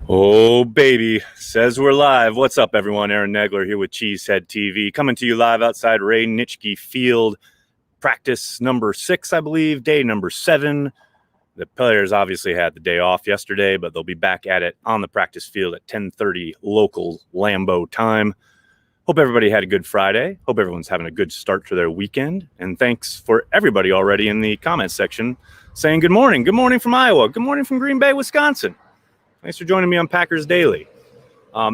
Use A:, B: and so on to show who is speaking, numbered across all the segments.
A: Oh, baby. Says we're live. What's up, everyone? Aaron Negler here with Cheesehead TV. Coming to you live outside Ray Nitschke Field. Practice number 6, I believe. Day number 7. The players obviously had the day off yesterday, but they'll be back at it on the practice field at 10:30 local Lambeau time. Hope everybody had a good Friday. Hope everyone's having a good start to their weekend. And thanks for everybody already in the comments section saying good morning. Good morning from Iowa. Good morning from Green Bay, Wisconsin. Thanks for joining me on Packers Daily.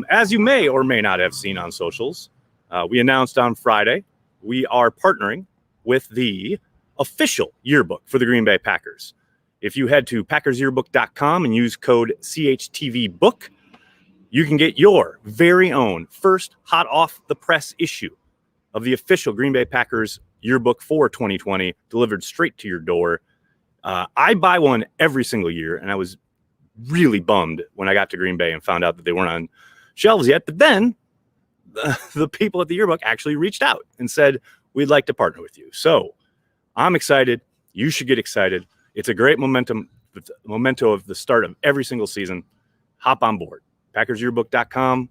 A: As you may or may not have seen on socials, we announced on Friday we are partnering with the official yearbook for the Green Bay Packers. If you head to packersyearbook.com and use code CHTVBOOK, you can get your very own first hot off the press issue of the official Green Bay Packers yearbook for 2020 delivered straight to your door. I buy one every single year, and I was really bummed when I got to Green Bay and found out that they weren't on shelves yet. But then the people at the yearbook actually reached out and said, we'd like to partner with you. So I'm excited. You should get excited. It's a great memento of the start of every single season. Hop on board. PackersYearbook.com,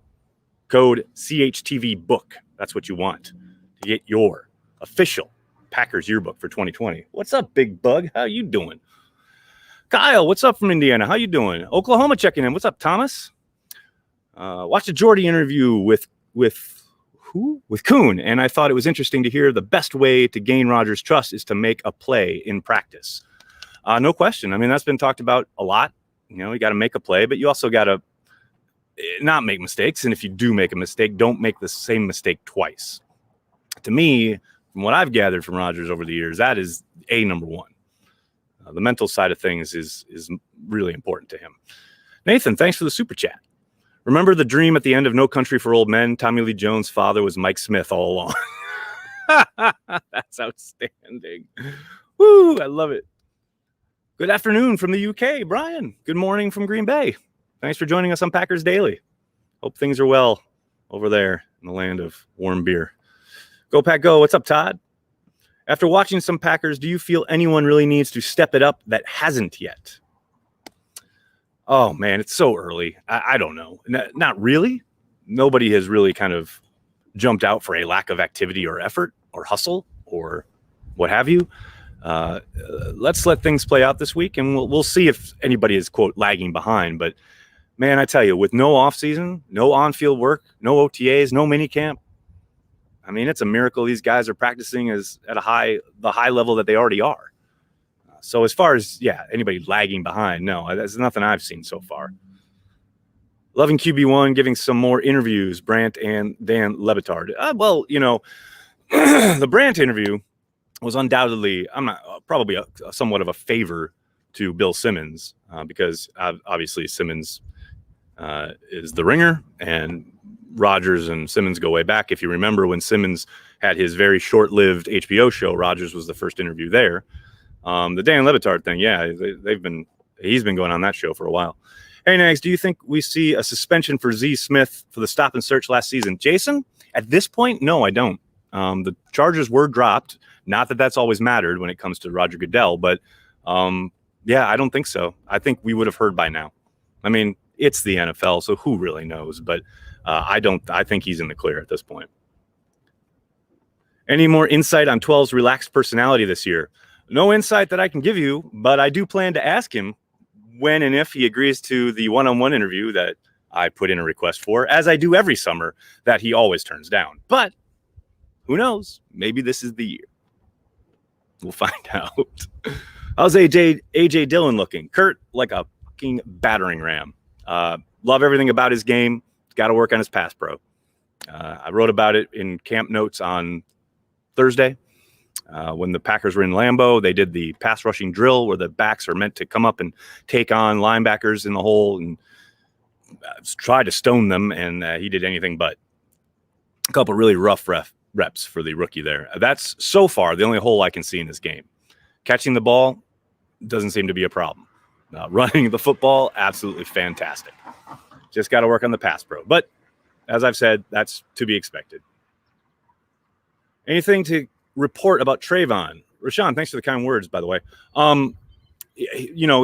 A: code CHTVBOOK. That's what you want to get your official Packers yearbook for 2020. What's up, Big Bug? How you doing? Kyle, what's up from Indiana? How you doing? Oklahoma checking in. What's up, Thomas? Watched a Jordy interview with Kuhn, and I thought it was interesting to hear the best way to gain Rodgers' trust is to make a play in practice. No question. I mean, that's been talked about a lot. You know, you got to make a play, but you also got to not make mistakes. And if you do make a mistake, don't make the same mistake twice. To me, from what I've gathered from Rodgers over the years, that is number one. The mental side of things is really important to him. Nathan, thanks for the super chat. Remember the dream at the end of No Country for Old Men? Tommy Lee Jones' father was Mike Smith all along. That's outstanding. Woo, I love it. Good afternoon from the UK, Brian. Good morning from Green Bay. Thanks for joining us on Packers Daily. Hope things are well over there in the land of warm beer. Go Pack Go. What's up, Todd? After watching some Packers, do you feel anyone really needs to step it up that hasn't yet? Oh, man, it's so early. I don't know. Not really. Nobody has really kind of jumped out for a lack of activity or effort or hustle or what have you. Let's let things play out this week, and we'll see if anybody is, quote, lagging behind. But, man, I tell you, with no offseason, no on-field work, no OTAs, no minicamp, I mean, it's a miracle these guys are practicing at the high level that they already are. So as far as, anybody lagging behind, no, that's nothing I've seen so far. Loving QB1, giving some more interviews, Brandt and Dan Lebitard. Well, you know, the Brandt interview was undoubtedly, probably somewhat of a favor to Bill Simmons because obviously Simmons is the ringer, and Rodgers and Simmons go way back. If you remember when Simmons had his very short-lived HBO show, Rodgers was the first interview there. The Dan Lebitard thing, he's been going on that show for a while. Hey, Nags, do you think we see a suspension for Z Smith for the stop and search last season? Jason, at this point, no, I don't. The charges were dropped. Not that that's always mattered when it comes to Roger Goodell, but I don't think so. I think we would have heard by now. I mean, it's the NFL, so who really knows? But I think he's in the clear at this point. Any more insight on 12's relaxed personality this year? No insight that I can give you, but I do plan to ask him when and if he agrees to the one-on-one interview that I put in a request for, as I do every summer, that he always turns down. But who knows? Maybe this is the year. We'll find out. How's AJ Dillon looking? Kurt, like a fucking battering ram. Love everything about his game. Got to work on his pass pro. I wrote about it in camp notes on Thursday. When the Packers were in Lambeau, they did the pass rushing drill where the backs are meant to come up and take on linebackers in the hole and try to stone them, and he did anything but. A couple really rough reps for the rookie there. That's so far the only hole I can see in this game. Catching the ball doesn't seem to be a problem. Running the football, absolutely fantastic. Just got to work on the pass pro. But as I've said, that's to be expected. Anything to report about Trayvon? Rashan, thanks for the kind words, by the way.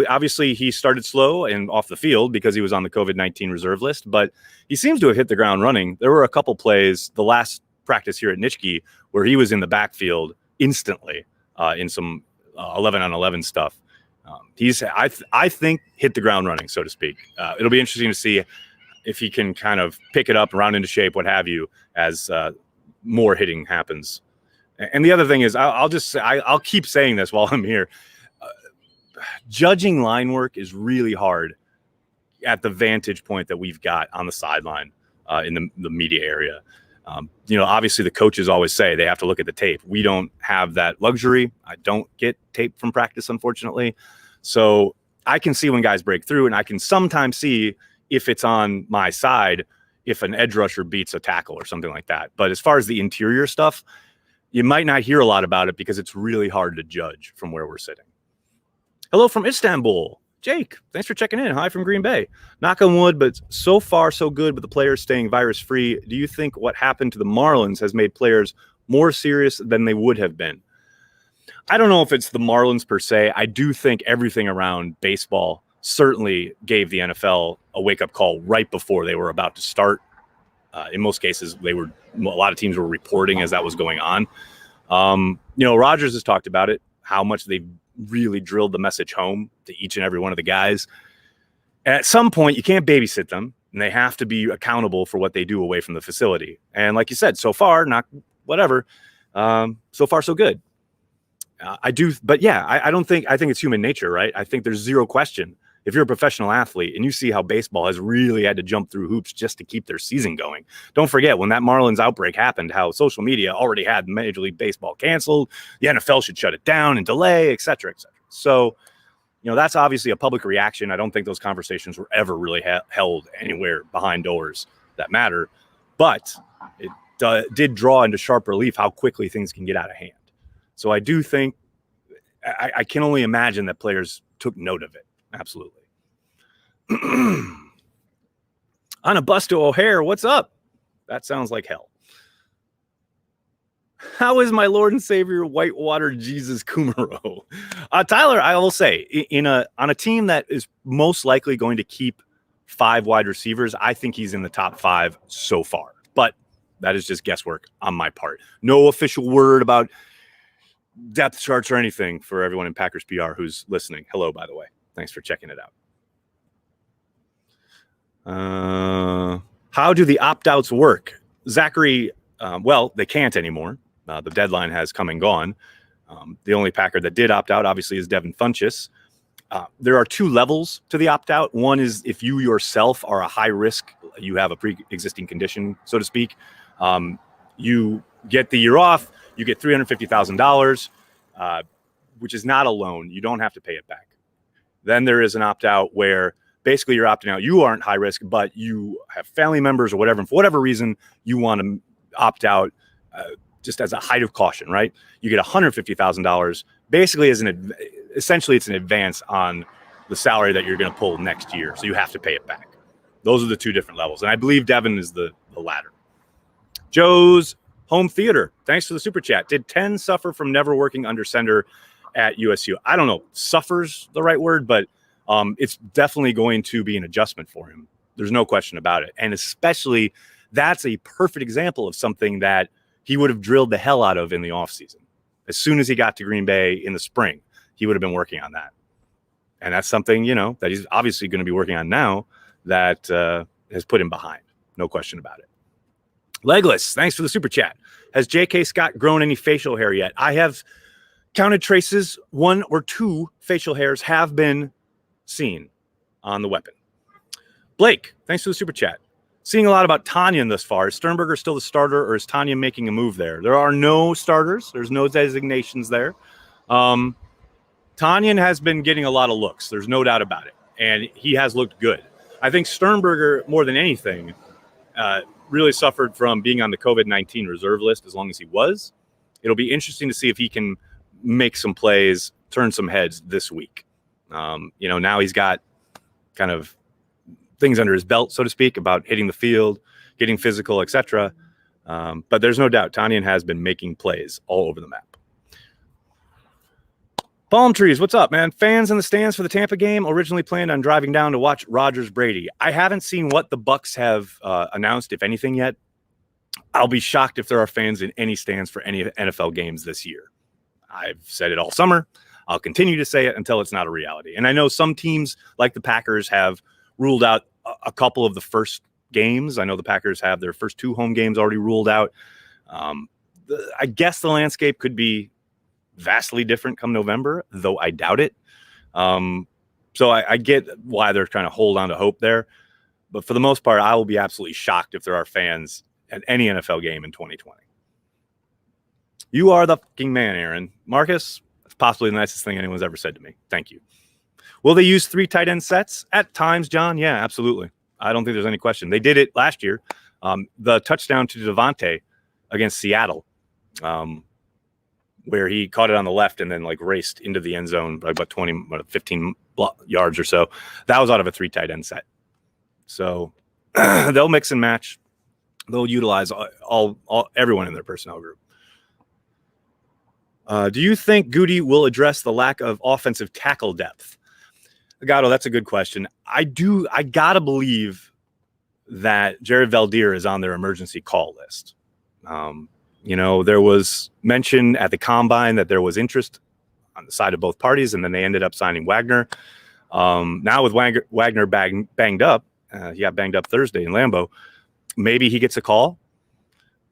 A: obviously he started slow and off the field because he was on the COVID-19 reserve list, but he seems to have hit the ground running. There were a couple plays the last practice here at Nitschke where he was in the backfield instantly in some 11-on-11 stuff. I think hit the ground running, so to speak. It'll be interesting to see if he can kind of pick it up, round into shape, what have you, as more hitting happens. And the other thing is, I'll keep saying this while I'm here. Judging line work is really hard at the vantage point that we've got on the sideline in the media area. Obviously the coaches always say they have to look at the tape. We don't have that luxury. I don't get tape from practice, unfortunately. So I can see when guys break through, and I can sometimes see if it's on my side, if an edge rusher beats a tackle or something like that. But as far as the interior stuff, you might not hear a lot about it because it's really hard to judge from where we're sitting. Hello from Istanbul. Jake, thanks for checking in. Hi from Green Bay. Knock on wood, but so far so good with the players staying virus-free. Do you think what happened to the Marlins has made players more serious than they would have been? I don't know if it's the Marlins per se. I do think everything around baseball certainly gave the NFL a wake-up call right before they were about to start. In most cases, a lot of teams were reporting as that was going on. Rodgers has talked about it, how much they've really drilled the message home to each and every one of the guys. And at some point, you can't babysit them, and they have to be accountable for what they do away from the facility. And like you said, so far, so far so good. I think it's human nature, right? I think there's zero question. If you're a professional athlete and you see how baseball has really had to jump through hoops just to keep their season going. Don't forget when that Marlins outbreak happened, how social media already had Major League Baseball canceled. The NFL should shut it down and delay, et cetera, et cetera. So, that's obviously a public reaction. I don't think those conversations were ever really held anywhere behind doors that matter. But it did draw into sharp relief how quickly things can get out of hand. So I do think I can only imagine that players took note of it. Absolutely. On a bus to O'Hare, what's up? That sounds like hell. How is my Lord and Savior Whitewater Jesus Kumaro? Tyler, I will say, on a team that is most likely going to keep 5 wide receivers, I think he's in the top 5 so far. But that is just guesswork on my part. No official word about depth charts or anything for everyone in Packers PR who's listening. Hello, by the way. Thanks for checking it out. How do the opt-outs work? Zachary, they can't anymore. The deadline has come and gone. The only Packer that did opt out, obviously, is Devin Funchess. There are 2 levels to the opt-out. One is if you yourself are a high risk, you have a pre-existing condition, so to speak. You get the year off, you get $350,000, which is not a loan. You don't have to pay it back. Then there is an opt-out where basically you're opting out. You aren't high risk, but you have family members or whatever. And for whatever reason, you want to opt out just as a height of caution, right? You get $150,000 basically essentially it's an advance on the salary that you're going to pull next year. So you have to pay it back. Those are the 2 different levels. And I believe Devin is the latter. Joe's Home Theater, thanks for the super chat. Did 10 suffer from never working under center at USU? I don't know, suffer's the right word, but it's definitely going to be an adjustment for him. There's no question about it. And especially that's a perfect example of something that he would have drilled the hell out of in the offseason. As soon as he got to Green Bay in the spring, he would have been working on that. And that's something, that he's obviously going to be working on now that has put him behind. No question about it. Legless, thanks for the super chat. Has J.K. Scott grown any facial hair yet? I have counted traces. 1 or 2 facial hairs have been seen on the weapon. Blake, thanks for the super chat. Seeing a lot about Tanyan thus far. Is Sternberger still the starter, or is Tanyan making a move there? There are no starters. There's no designations there. Tanyan has been getting a lot of looks. There's no doubt about it. And he has looked good. I think Sternberger, more than anything, really suffered from being on the COVID-19 reserve list as long as he was. It'll be interesting to see if he can make some plays, turn some heads this week. Now he's got kind of things under his belt, so to speak, about hitting the field, getting physical, etc. But there's no doubt Tanyan has been making plays all over the map. Palm Trees, what's up, man? Fans in the stands for the Tampa game originally planned on driving down to watch Rodgers Brady. I haven't seen what the Bucks have announced, if anything, yet. I'll be shocked if there are fans in any stands for any NFL games this year. I've said it all summer. I'll continue to say it until it's not a reality. And I know some teams like the Packers have ruled out a couple of the first games. I know the Packers have their first 2 home games already ruled out. I guess the landscape could be vastly different come November, though I doubt it. So I get why they're trying to hold on to hope there. But for the most part, I will be absolutely shocked if there are fans at any NFL game in 2020. You are the fucking man, Aaron. Marcus, that's possibly the nicest thing anyone's ever said to me. Thank you. Will they use 3 tight end sets? At times, John. Yeah, absolutely. I don't think there's any question. They did it last year. The touchdown to Devontae against Seattle, where he caught it on the left and then like raced into the end zone by about 15 yards or so. That was out of a 3 tight end set. So they'll mix and match. They'll utilize everyone in their personnel group. Do you think Goody will address the lack of offensive tackle depth? Gatto, that's a good question. I gotta believe that Jared Valdir is on their emergency call list. There was mention at the combine that there was interest on the side of both parties, and then they ended up signing Wagner. Now with Wagner banged up, he got banged up Thursday in Lambeau. Maybe he gets a call.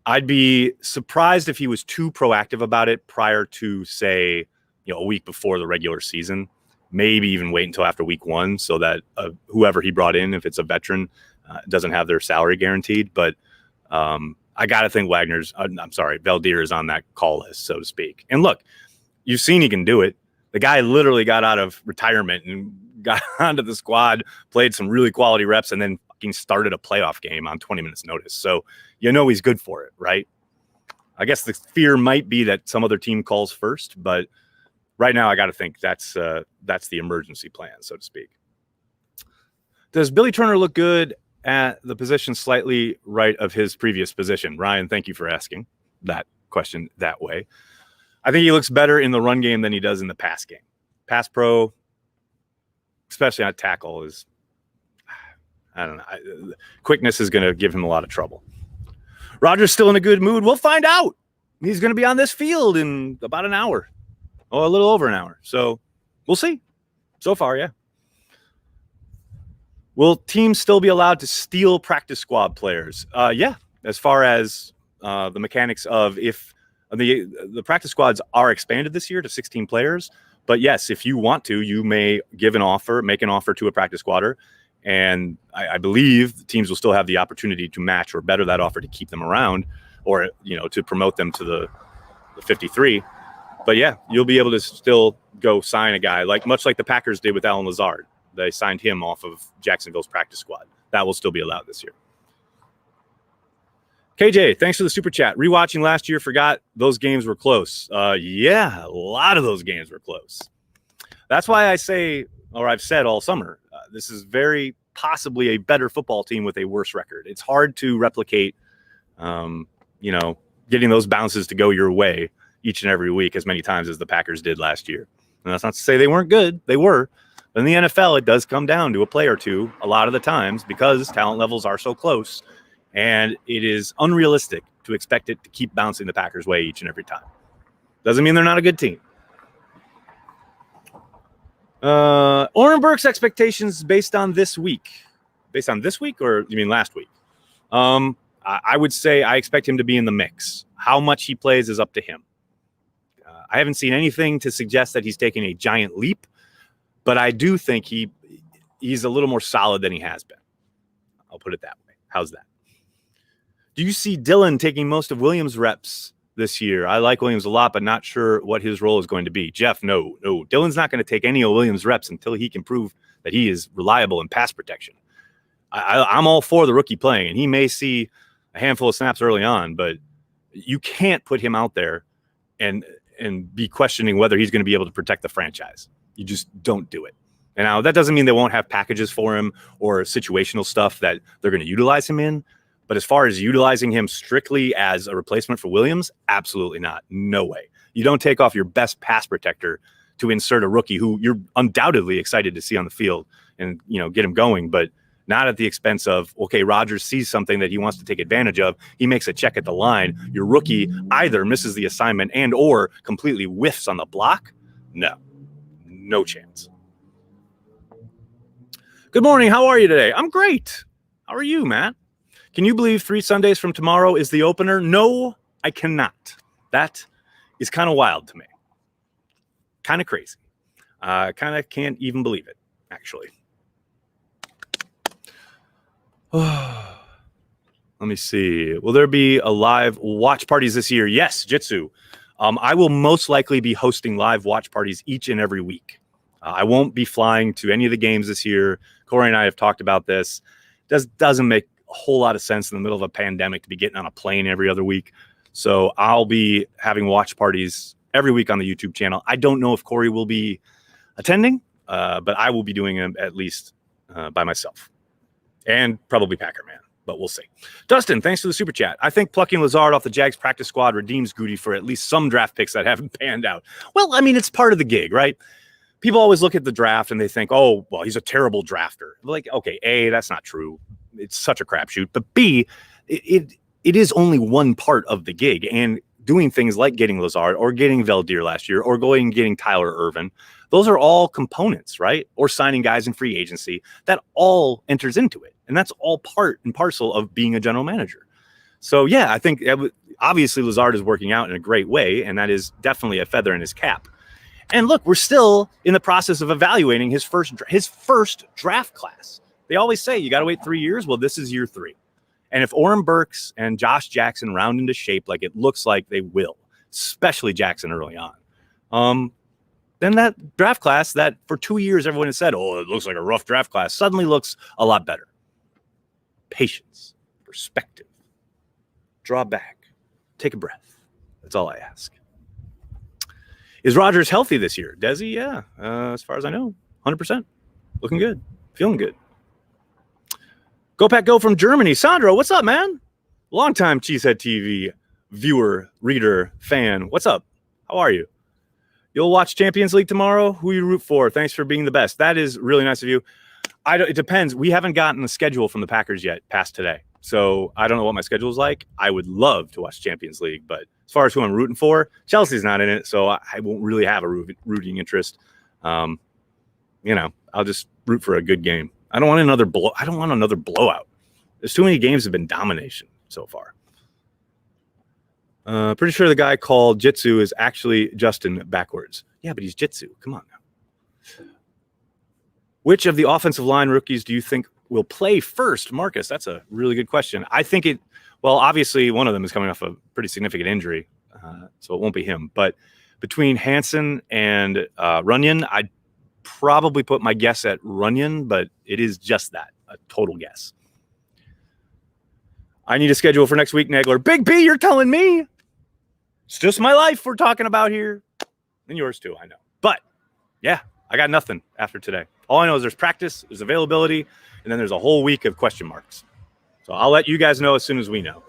A: I'd be surprised if he was too proactive about it prior to, say, a week before the regular season. Maybe even wait until after week 1 so that whoever he brought in, if it's a veteran, doesn't have their salary guaranteed. But I got to think Valdir is on that call list, so to speak. And look, you've seen he can do it. The guy literally got out of retirement and got onto the squad, played some really quality reps, and then fucking started a playoff game on 20 minutes notice. So he's good for it, right? I guess the fear might be that some other team calls first, but right now I got to think that's the emergency plan, so to speak. Does Billy Turner look good at the position slightly right of his previous position? Ryan, thank you for asking that question that way. I think he looks better in the run game than he does in the pass game. Pass pro, especially on tackle, is, I don't know. Quickness is going to give him a lot of trouble. Rodgers still in a good mood. We'll find out. He's going to be on this field in about an hour. A little over an hour. So we'll see. So far, yeah. Will teams still be allowed to steal practice squad players? Yeah. As far as the mechanics of if the practice squads are expanded this year to 16 players. But yes, if you want to, you may make an offer to a practice squatter. And I believe the teams will still have the opportunity to match or better that offer to keep them around or, to promote them to the 53. But yeah, you'll be able to still go sign a guy much like the Packers did with Alan Lazard. They signed him off of Jacksonville's practice squad. That will still be allowed this year. KJ, thanks for the super chat. Rewatching last year, forgot those games were close. Yeah, a lot of those games were close. That's why I say, or I've said all summer, this is very possibly a better football team with a worse record. It's hard to replicate, getting those bounces to go your way each and every week as many times as the Packers did last year. And that's not to say they weren't good. They were. But in the NFL, it does come down to a play or two a lot of the times because talent levels are so close. And it is unrealistic to expect it to keep bouncing the Packers' way each and every time. Doesn't mean they're not a good team. Oren Burke's expectations based on this week. Based on this week, or you mean last week? I would say I expect him to be in the mix. How much he plays is up to him. I haven't seen anything to suggest that he's taking a giant leap, but I do think he's a little more solid than he has been. I'll put it that way. How's that? Do you see Dillon taking most of Williams' reps this year? I like Williams a lot, but not sure what his role is going to be. Jeff, no. Dillon's not going to take any of Williams' reps until he can prove that he is reliable in pass protection. I'm all for the rookie playing, and he may see a handful of snaps early on, but you can't put him out there and be questioning whether he's going to be able to protect the franchise. You just don't do it. And now that doesn't mean they won't have packages for him or situational stuff that they're going to utilize him in. But as far as utilizing him strictly as a replacement for Williams, absolutely not. No way. You don't take off your best pass protector to insert a rookie who you're undoubtedly excited to see on the field and, get him going, but not at the expense of, okay, Rodgers sees something that he wants to take advantage of. He makes a check at the line. Your rookie either misses the assignment and or completely whiffs on the block. No chance. Good morning. How are you today? I'm great. How are you, Matt? Can you believe 3 Sundays from tomorrow is the opener? No, I cannot. That is kind of wild to me. Kind of crazy. Kind of can't even believe it, actually. Let me see. Will there be a live watch parties this year? Yes, Jitsu. I will most likely be hosting live watch parties each and every week. I won't be flying to any of the games this year. Corey and I have talked about this. Doesn't make a whole lot of sense in the middle of a pandemic to be getting on a plane every other week. So I'll be having watch parties every week on the YouTube channel. I don't know if Corey will be attending, but I will be doing them at least by myself. And probably Packerman, but we'll see. Dustin, thanks for the super chat. I think plucking Lazard off the Jags practice squad redeems Goody for at least some draft picks that haven't panned out. Well, I mean, it's part of the gig, right? People always look at the draft and they think, oh, well, he's a terrible drafter. Like, okay, A, that's not true. It's such a crapshoot. But B, it is only one part of the gig. And doing things like getting Lazard or getting Valdir last year or going and getting Tyler Ervin, those are all components, right? Or signing guys in free agency. That all enters into it. And that's all part and parcel of being a general manager. So, yeah, I think obviously Lazard is working out in a great way, and that is definitely a feather in his cap. And look, we're still in the process of evaluating his first draft class. They always say you got to wait 3 years. Well, this is year 3. And if Oren Burks and Josh Jackson round into shape like it looks like they will, especially Jackson early on, then that draft class that for 2 years everyone has said, oh, it looks like a rough draft class, suddenly looks a lot better. Patience, perspective, draw back, take a breath. That's all I ask. Is Rodgers healthy this year? Desi, yeah. As far as I know, 100%. Looking good. Feeling good. Go Pack Go from Germany. Sandro, what's up, man? Longtime Cheesehead TV viewer, reader, fan. What's up? How are you? You'll watch Champions League tomorrow? Who you root for? Thanks for being the best. That is really nice of you. It depends. We haven't gotten the schedule from the Packers yet past today. So I don't know what my schedule is like. I would love to watch Champions League, but as far as who I'm rooting for, Chelsea's not in it, so I won't really have a rooting interest. I'll just root for a good game. I don't want another blowout. There's too many games that have been domination so far. Pretty sure the guy called Jitsu is actually Justin backwards. Yeah, but he's Jitsu. Come on now. Which of the offensive line rookies do you think will play first? Marcus, that's a really good question. I think obviously one of them is coming off a pretty significant injury, so it won't be him. But between Hansen and Runyon, I'd probably put my guess at Runyon, but it is just that, a total guess. I need a schedule for next week, Nagler. Big B, you're telling me? It's just my life we're talking about here. And yours too, I know. But, yeah, I got nothing after today. All I know is there's practice, there's availability, and then there's a whole week of question marks. So I'll let you guys know as soon as we know.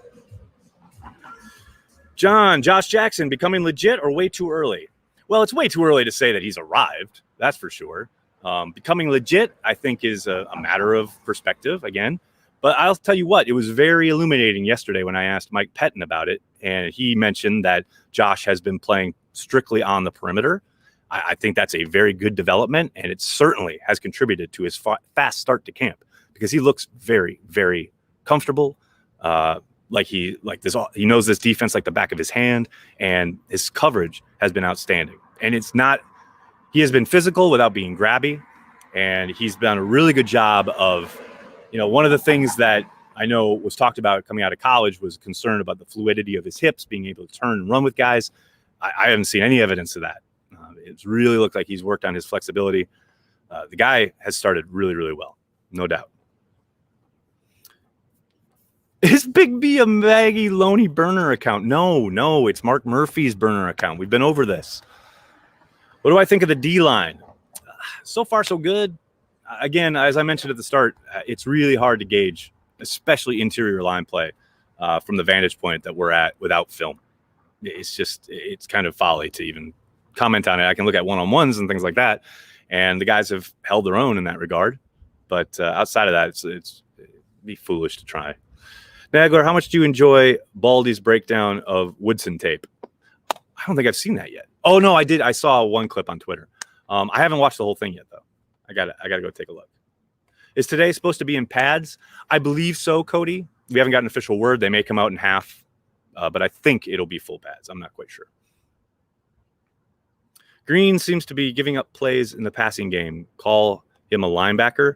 A: Josh Jackson becoming legit or way too early? Well, it's way too early to say that he's arrived. That's for sure. Becoming legit, I think, is a matter of perspective again. But I'll tell you what, it was very illuminating yesterday when I asked Mike Pettin about it. And he mentioned that Josh has been playing strictly on the perimeter. I think that's a very good development. And it certainly has contributed to his fast start to camp because he looks very, very comfortable. He knows this defense like the back of his hand, and his coverage has been outstanding. And he has been physical without being grabby, and he's done a really good job of, one of the things that I know was talked about coming out of college was concern about the fluidity of his hips, being able to turn and run with guys. I haven't seen any evidence of that. It's really looked like he's worked on his flexibility. The guy has started really, really well, no doubt. Is Big B a Maggie Loney burner account? No, it's Mark Murphy's burner account. We've been over this. What do I think of the D-line? So far, so good. Again, as I mentioned at the start, it's really hard to gauge, especially interior line play from the vantage point that we're at without film. It's kind of folly to even comment on it. I can look at one-on-ones and things like that. And the guys have held their own in that regard. But outside of that, it'd be foolish to try. Nagler, how much do you enjoy Baldy's breakdown of Woodson tape? I don't think I've seen that yet. Oh, no, I did. I saw one clip on Twitter. I haven't watched the whole thing yet, though. I gotta go take a look. Is today supposed to be in pads? I believe so, Cody. We haven't got an official word. They may come out in half, but I think it'll be full pads. I'm not quite sure. Green seems to be giving up plays in the passing game. Call him a linebacker.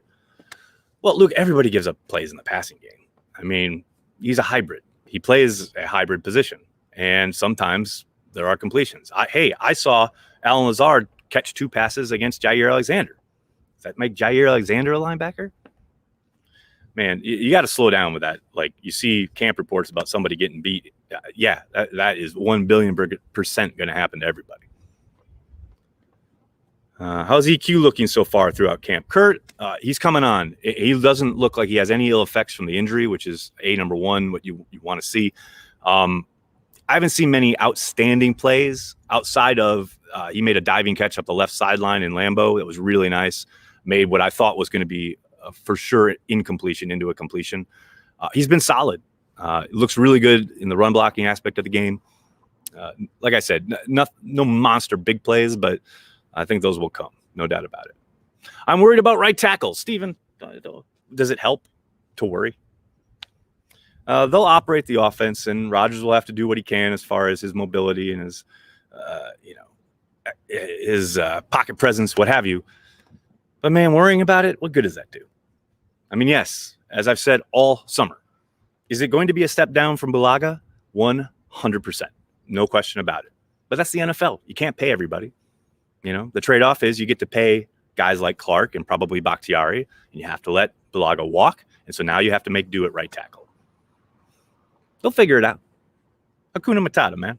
A: Well, Luke, everybody gives up plays in the passing game. I mean, he's a hybrid. He plays a hybrid position, and sometimes there are completions. I saw Alan Lazard catch 2 passes against Jair Alexander. Does that make Jair Alexander a linebacker? Man, you got to slow down with that. Like, you see camp reports about somebody getting beat. Yeah, that is 1 billion % going to happen to everybody. How's EQ looking so far throughout camp? Kurt, he's coming on. He doesn't look like he has any ill effects from the injury, which is number one, what you want to see. I haven't seen many outstanding plays outside of he made a diving catch up the left sideline in Lambeau. That was really nice. Made what I thought was going to be for sure incompletion into a completion. He's been solid. Looks really good in the run blocking aspect of the game. Like I said, no monster big plays, but I think those will come. No doubt about it. I'm worried about right tackle. Steven, does it help to worry? They'll operate the offense, and Rodgers will have to do what he can as far as his mobility and his pocket presence, what have you. But, man, worrying about it, what good does that do? I mean, yes, as I've said all summer, is it going to be a step down from Bulaga? 100%. No question about it. But that's the NFL. You can't pay everybody. The trade-off is you get to pay guys like Clark and probably Bakhtiari, and you have to let Bulaga walk. And so now you have to make do at right tackle. They'll figure it out. Hakuna Matata, man.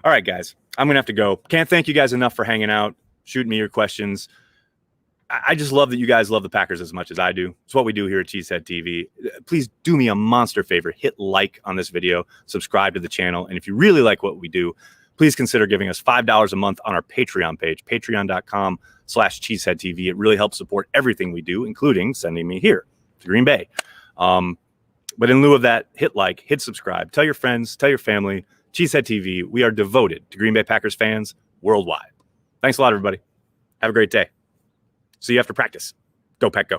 A: All right, guys, I'm going to have to go. Can't thank you guys enough for hanging out, shooting me your questions. I just love that you guys love the Packers as much as I do. It's what we do here at Cheesehead TV. Please do me a monster favor. Hit like on this video, subscribe to the channel. And if you really like what we do, please consider giving us $5 a month on our Patreon page, patreon.com/CheeseheadTV. It really helps support everything we do, including sending me here to Green Bay. But in lieu of that, hit like, hit subscribe, tell your friends, tell your family. Cheesehead TV, we are devoted to Green Bay Packers fans worldwide. Thanks a lot, everybody. Have a great day. See you after practice. Go Pack, go.